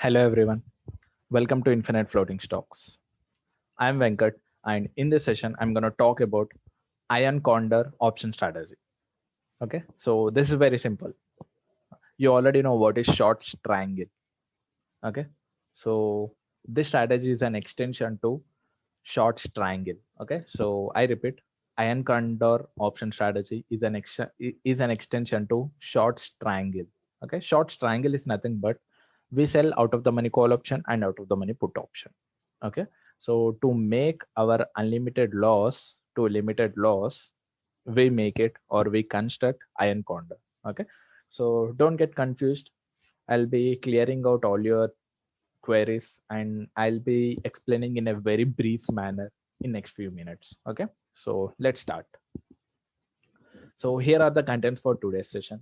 Hello everyone, welcome to Infinite Floating Stocks. I'm Venkat, and in this session, I'm going to talk about iron condor option strategy. Okay, so this is very simple. You already know what is short triangle. Okay, so this strategy is an extension to short triangle. Okay, so I repeat, iron condor option strategy is an extension to short triangle. Okay, short triangle is nothing but we sell out of the money call option and out of the money put option. Okay, so to make our unlimited loss to limited loss, we make it or we construct iron condor. Okay, so don't get confused. I'll be clearing out all your queries and I'll be explaining in a very brief manner in next few minutes. Okay, so let's start. So here are the contents for today's session.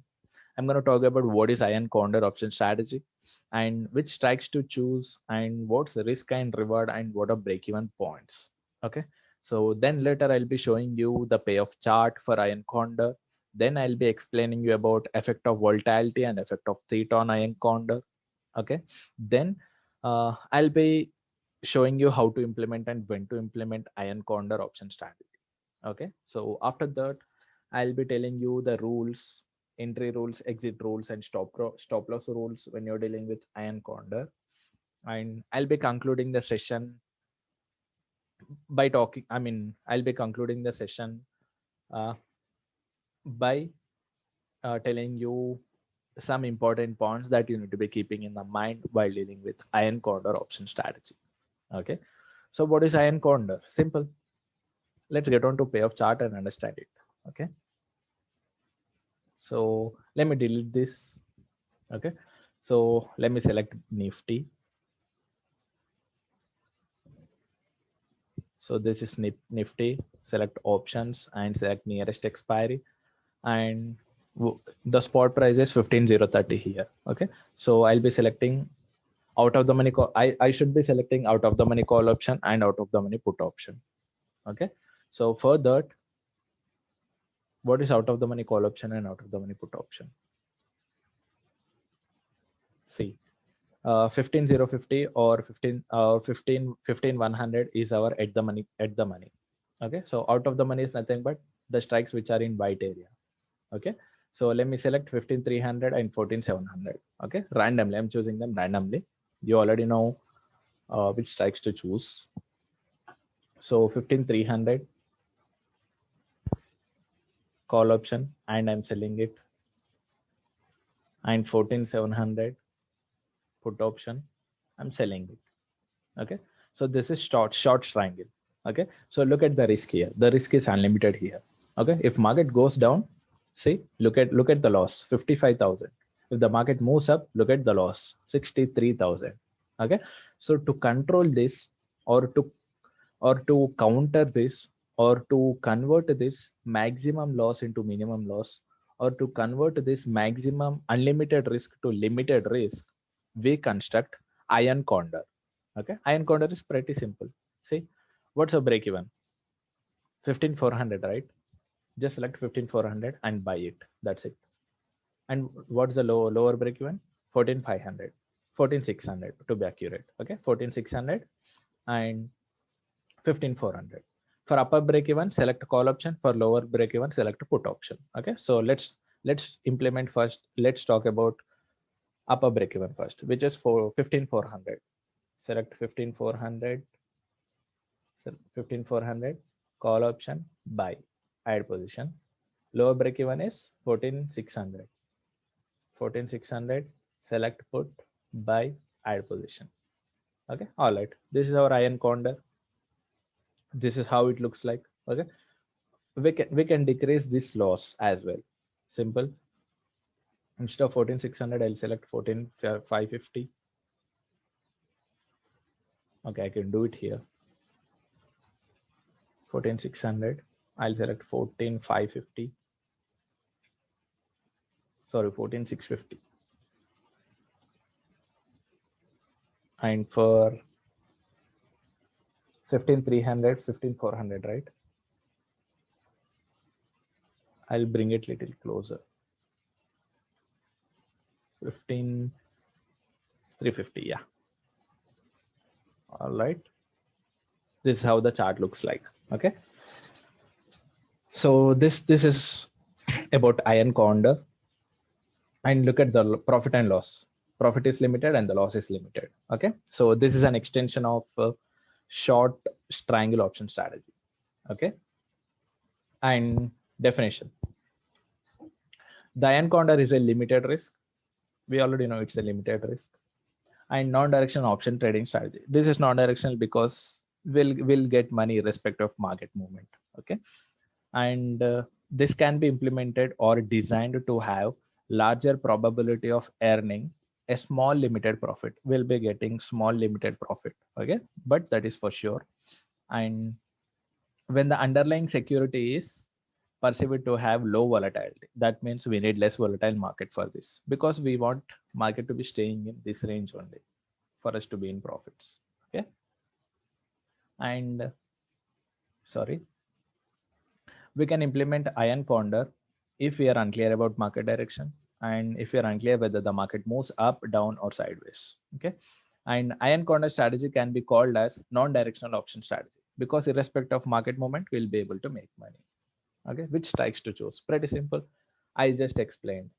I'm going to talk about what is iron condor option strategy and which strikes to choose and what's the risk and reward and what are break-even points. Okay, so then later I'll be showing you the payoff chart for iron condor. Then I'll be explaining you about effect of volatility and effect of theta on iron condor. Okay, then I'll be showing you how to implement and when to implement iron condor option strategy. Okay, so after that I'll be telling you the rules, entry rules, exit rules, and stop loss rules when you're dealing with iron condor. And I'll be concluding the session by talking. I'll be concluding the session uh, by telling you some important points that you need to be keeping in the mind while dealing with iron condor option strategy. Okay, so what is iron condor? Simple. Let's get on to payoff chart and understand it. Okay, so let me delete this. Okay, so let me select Nifty. So this is Nifty, select options and select nearest expiry, and the spot price is 15030 here. Okay, so I'll be selecting out of the money call. I should be selecting out of the money call option and out of the money put option. Okay, so for that, what is out of the money call option and out of the money put option? See, 15050 or 15100 is our at the money. Okay, so out of the money is nothing but the strikes which are in white area. Okay, so let me select 15300 and 14700. Okay, randomly I'm choosing them randomly. You already know which strikes to choose. So 15300 call option and I'm selling it, and 14700 put option, I'm selling it. Okay, so this is short triangle. Okay, so look at the risk here. The risk is unlimited here. Okay, if market goes down, see, look at the loss, 55,000. If the market moves up, look at the loss, 63,000. Okay, so to control this, or to counter this, or to convert this maximum loss into minimum loss, or to convert this maximum unlimited risk to limited risk, we construct iron condor. Okay, iron condor is pretty simple. See, what's a break even? 15400, right? Just select 15400 and buy it. That's it. And what's the lower break even? 14500, 14600 to be accurate. Okay, 14600 and 15400. For upper break even, select call option. For lower break even, select put option. Okay, so let's implement first. Let's talk about upper break even first, which is for 15400. Select 15400, 15400, call option, buy, add position. Lower break even is 14600. 14600, select put, buy, add position. Okay, all right. This is our iron condor. This is how it looks like. Okay, we can decrease this loss as well. Simple. Instead of 14600, I'll select 14550. Okay, I can do it here. 14600, I'll select 14550. Sorry, 14650. And for 15300, 15400, right? I'll bring it little closer. 15 350. Yeah. All right. This is how the chart looks like. Okay. So this is about iron condor, and look at the profit and loss. Profit is limited and the loss is limited. Okay. So this is an extension of short triangle option strategy. Okay. And definition. The iron condor is a limited risk. We already know it's a limited risk. And non-directional option trading strategy. This is non-directional because we'll get money irrespective of market movement. Okay. And this can be implemented or designed to have larger probability of earning a small limited profit. We'll be getting small limited profit. Okay. But that is for sure. And when the underlying security is perceived to have low volatility, that means we need less volatile market for this, because we want market to be staying in this range only for us to be in profits. Okay. And sorry, we can implement iron condor if we are unclear about market direction, and if we are unclear whether the market moves up, down, or sideways. Okay. And iron condor strategy can be called as non-directional option strategy, because irrespective of market movement, we'll be able to make money. Okay. Which strikes to choose? Pretty simple. I just explained.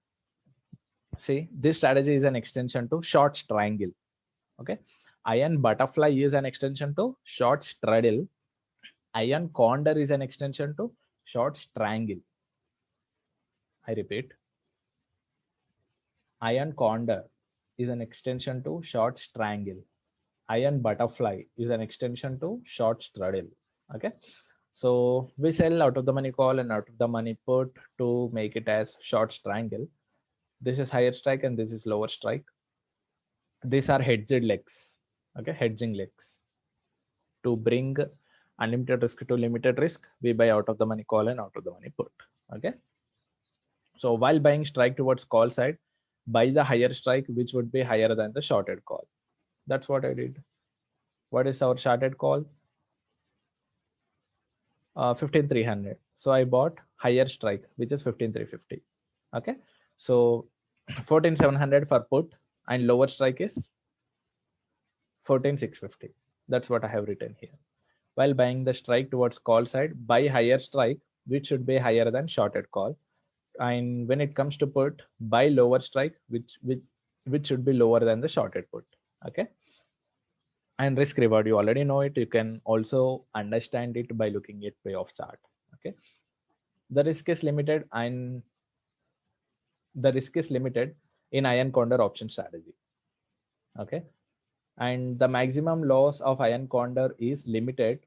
See, this strategy is an extension to short triangle. Okay. Iron butterfly is an extension to short straddle. Iron condor is an extension to short triangle. I repeat, iron condor is an extension to short triangle. Iron butterfly is an extension to short straddle. Okay. So we sell out of the money call and out of the money put to make it as short triangle. This is higher strike and this is lower strike. These are hedged legs. Okay. Hedging legs. To bring unlimited risk to limited risk, we buy out of the money call and out of the money put. Okay. So while buying strike towards call side, buy the higher strike, which would be higher than the shorted call. That's what I did. What is our shorted call? 15,300. So I bought higher strike, which is 15,350. Okay. So 14,700 for put, and lower strike is 14,650. That's what I have written here. While buying the strike towards call side, buy higher strike, which should be higher than shorted call. And when it comes to put, buy lower strike, which should be lower than the shorted put. Okay. And risk reward, you already know it. You can also understand it by looking at payoff chart. Okay. The risk is limited in iron condor option strategy. Okay. And the maximum loss of iron condor is limited,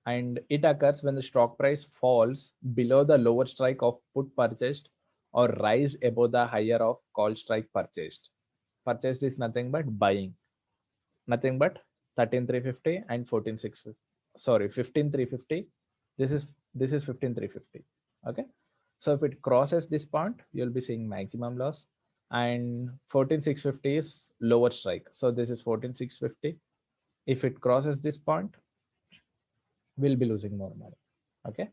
and it occurs when the stock price falls below the lower strike of put purchased or rise above the higher of call strike purchased. Purchased is nothing but buying, nothing but 13,350 and 14,650. Sorry, 15,350. This is 15,350. Okay. So if it crosses this point, you'll be seeing maximum loss, and 14,650 is lower strike. So this is 14,650. If it crosses this point, we'll be losing more money. Okay.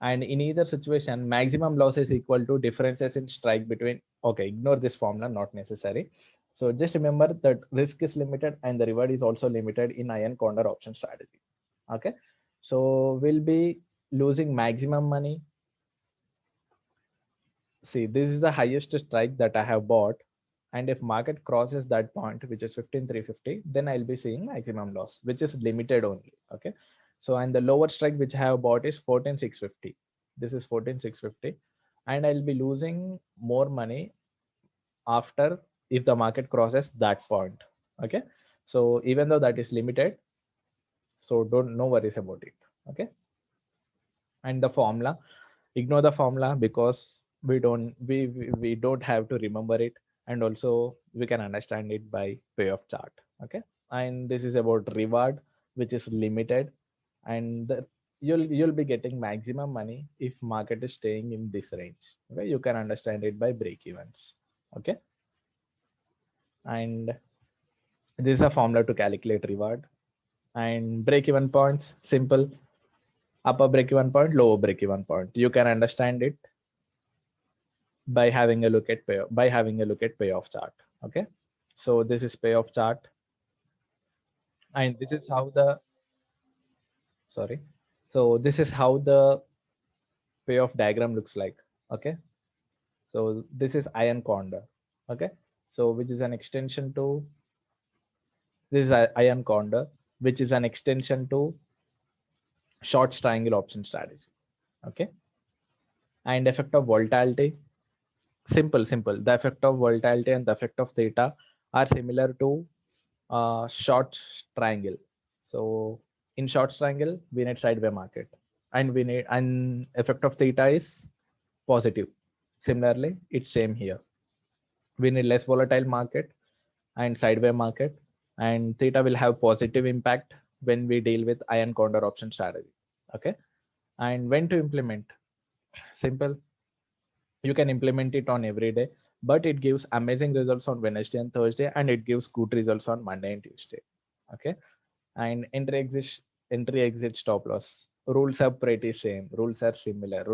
And in either situation, maximum loss is equal to differences in strike between, okay, ignore this formula, not necessary. So just remember that risk is limited and the reward is also limited in iron condor option strategy. Okay. So we'll be losing maximum money. See, this is the highest strike that I have bought. And if market crosses that point, which is 15,350, then I'll be seeing maximum loss, which is limited only. Okay. So, and the lower strike which I have bought is 14,650. This is 14,650. And I'll be losing more money after if the market crosses that point. Okay. So even though that is limited, so no worries about it. Okay. And the formula, ignore the formula because we don't have to remember it, and also we can understand it by payoff chart. Okay. And this is about reward, which is limited, and you'll be getting maximum money if market is staying in this range. Okay. You can understand it by break evens. Okay. And this is a formula to calculate reward. And break even points, simple: upper break even point, lower break even point. You can understand it by having a look at payoff chart. Okay, so this is payoff chart, and this is how the sorry so this is how the payoff diagram looks like. Okay, so this is iron condor. Okay, so which is an extension to this is iron condor, which is an extension to short triangle option strategy. Okay, and effect of volatility, simple. The effect of volatility and the effect of theta are similar to short triangle. So in short triangle, we need sideway market, and we need and effect of theta is positive. Similarly, it's same here. We need less volatile market and sideway market, and theta will have positive impact when we deal with iron condor option strategy. Okay, and when to implement? Simple. You can implement it on every day, but it gives amazing results on Wednesday and Thursday, and it gives good results on Monday and Tuesday. Okay, and entry exit stop loss rules are pretty same. Rules are similar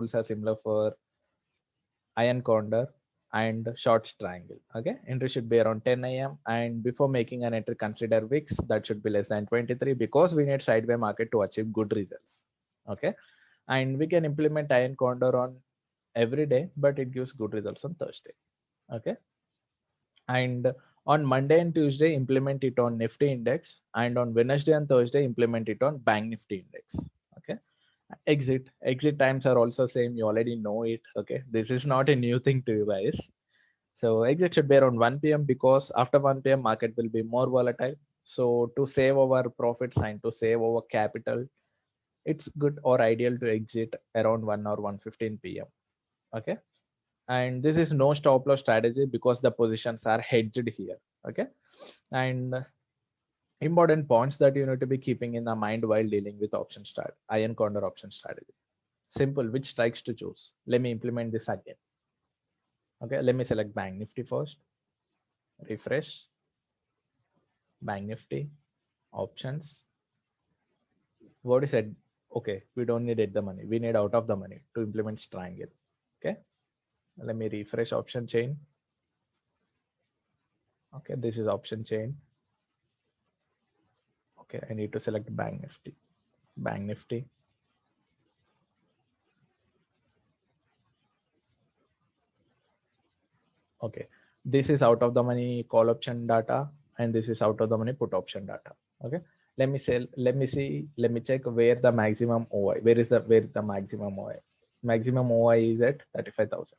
for iron condor and short triangle. Okay, entry should be around 10 a.m. and before making an entry, consider wicks that should be less than 23 because we need sideway market to achieve good results. Okay, and we can implement iron condor on every day, but it gives good results on Thursday. Okay, and on Monday and Tuesday implement it on Nifty index, and on Wednesday and Thursday implement it on Bank Nifty index. Okay, exit times are also same, you already know it. Okay, this is not a new thing to you guys. So exit should be around 1 p.m. because after 1 p.m. market will be more volatile. So to save our profits and to save our capital, it's good or ideal to exit around 1 or 1:15 p.m. Okay, and this is no stop loss strategy because the positions are hedged here. Okay, and important points that you need to be keeping in the mind while dealing with iron condor option strategy. Simple, which strikes to choose? Let me implement this again. Okay, let me select Bank Nifty first, refresh, Bank Nifty, options. What is it? Okay, we don't need at the money, we need out of the money to implement triangle. Okay, let me refresh option chain. Okay, this is option chain. Okay, I need to select Bank Nifty. Bank Nifty. Okay, this is out of the money call option data, and this is out of the money put option data. Okay, let me check where the maximum OI, where is the maximum OI. Maximum OI is at 35,000.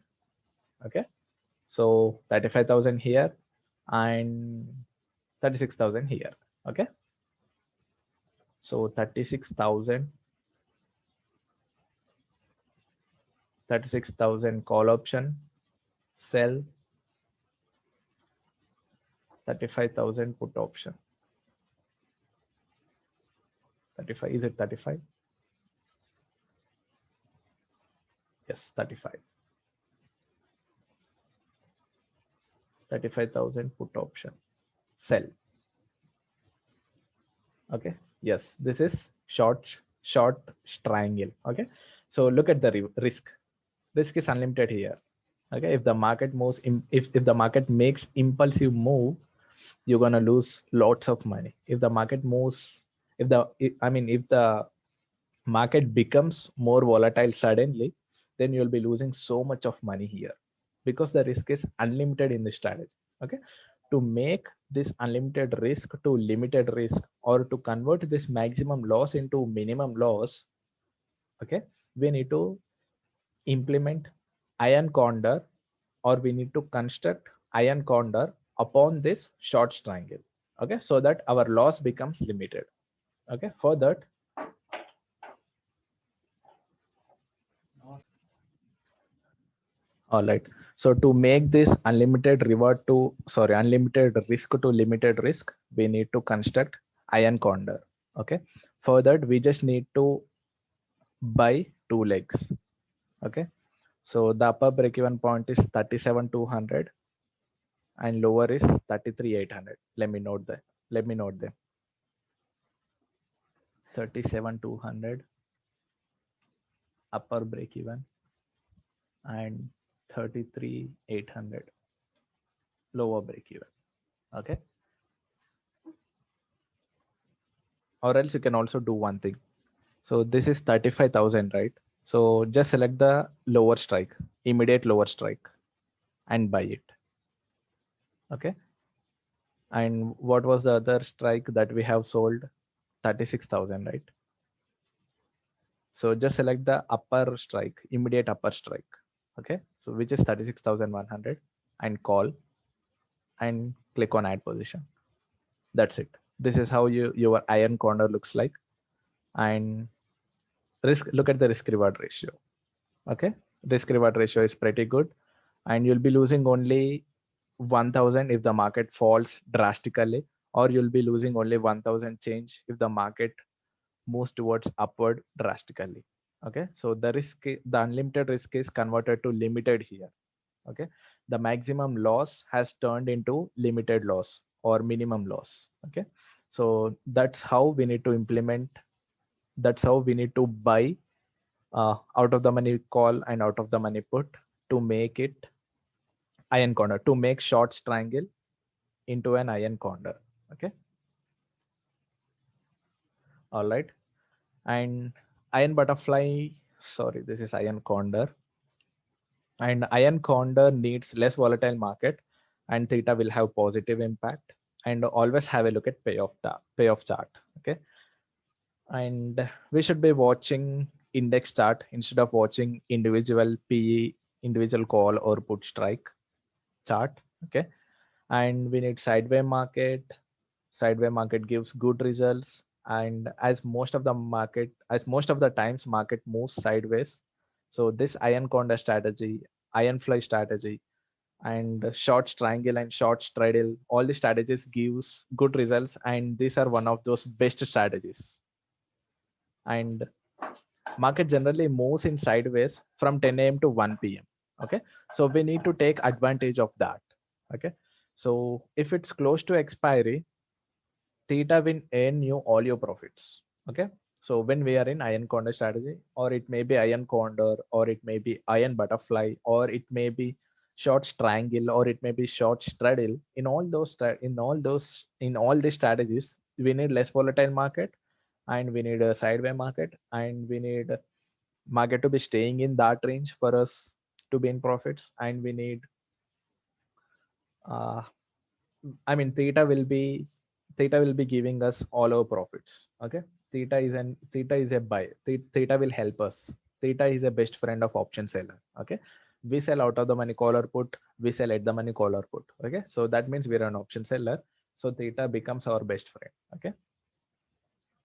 Okay, so 35,000 here and 36,000 here. Okay, so 36,000 call option, sell, 35,000 put option. 35, is it 35? Yes, 35. 35,000 put option, sell. Okay, yes, this is short triangle. Okay, so look at the risk is unlimited here. Okay, if the market moves if the market makes impulsive move, you're gonna lose lots of money. If the market moves, if the market becomes more volatile suddenly, then you'll be losing so much of money here because the risk is unlimited in the strategy. Okay, to make this unlimited risk to limited risk, or to convert this maximum loss into minimum loss, okay, we need to implement iron condor, or we need to construct iron condor upon this short triangle. Okay, so that our loss becomes limited. Okay, for that, all right, so to make this unlimited risk to limited risk, we need to construct iron condor. Okay, for that we just need to buy two legs. Okay, so the upper break even point is 37,200 and lower is 33,800. Let me note them. 37,200 upper break even and 33,800 lower break even. Okay. Or else you can also do one thing. So this is 35,000, right? So just select the lower strike, immediate lower strike, and buy it. Okay. And what was the other strike that we have sold? 36,000, right? So just select the upper strike, immediate upper strike. Okay. So which is 36,100 and call and click on add position. That's it. This is how your iron corner looks like. And look at the risk reward ratio. Okay. Risk reward ratio is pretty good. And you'll be losing only 1,000 if the market falls drastically, or you'll be losing only 1,000 change if the market moves towards upward drastically. Okay, so the unlimited risk is converted to limited here. Okay, the maximum loss has turned into limited loss or minimum loss. Okay, so that's how we need to implement. That's how we need to buy out of the money call and out of the money put to make it iron corner, to make short triangle into an iron corner. Okay, all right. And iron butterfly, sorry, this is iron condor. And iron condor needs less volatile market, and theta will have positive impact. And always have a look at payoff chart. Okay, and we should be watching index chart instead of watching individual PE, individual call or put strike chart. Okay, and we need sideway market. Sideway market gives good results, and as most of the times market moves sideways, so this iron condor strategy, iron fly strategy, and short triangle and short straddle, all the strategies gives good results, and these are one of those best strategies. And market generally moves in sideways from 10 a.m. to 1 p.m. Okay, so we need to take advantage of that. Okay, so if it's close to expiry, theta will earn you all your profits. Okay, so when we are in iron condor strategy, or it may be iron condor, or it may be iron butterfly, or it may be short triangle, or it may be short straddle, in all these strategies, we need less volatile market, and we need a sideway market, and we need market to be staying in that range for us to be in profits, and we need uh, I mean, theta will be giving us all our profits. Okay, theta is a buy. Theta will help us. Theta is a best friend of option seller. Okay, we sell out of the money call or put. We sell at the money call or put. Okay, so that means we're an option seller. So theta becomes our best friend. Okay,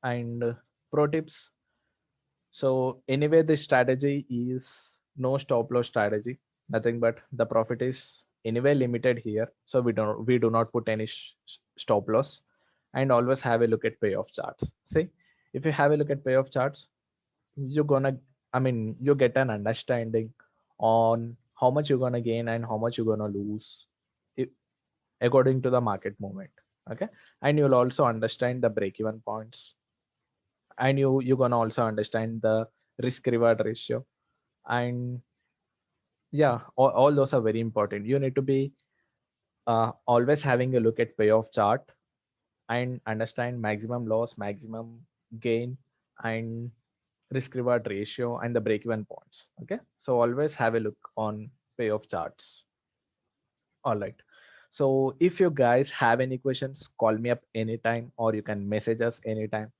and pro tips. So anyway, this strategy is no stop loss strategy. Nothing but the profit is anyway limited here. So we do not put any stop loss, and always have a look at payoff charts. See, if you have a look at payoff charts, you're gonna, you get an understanding on how much you're gonna gain and how much you're gonna lose according to the market movement. Okay, and you'll also understand the break even points, and you're gonna also understand the risk reward ratio. And yeah, all those are very important. You need to be always having a look at payoff chart and understand maximum loss, maximum gain, and risk reward ratio and the break even points. Okay, so always have a look on payoff charts. All right, so if you guys have any questions, call me up anytime, or you can message us anytime.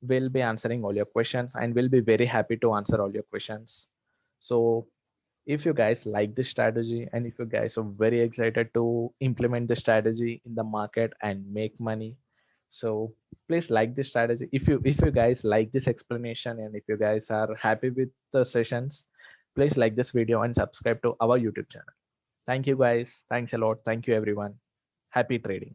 We'll be answering all your questions, and we'll be very happy to answer all your questions. So if you guys like this strategy, and if you guys are very excited to implement the strategy in the market and make money, so please like this strategy. If you guys like this explanation, and if you guys are happy with the sessions, please like this video and subscribe to our YouTube channel. Thank you guys. Thanks a lot. Thank you everyone. Happy trading.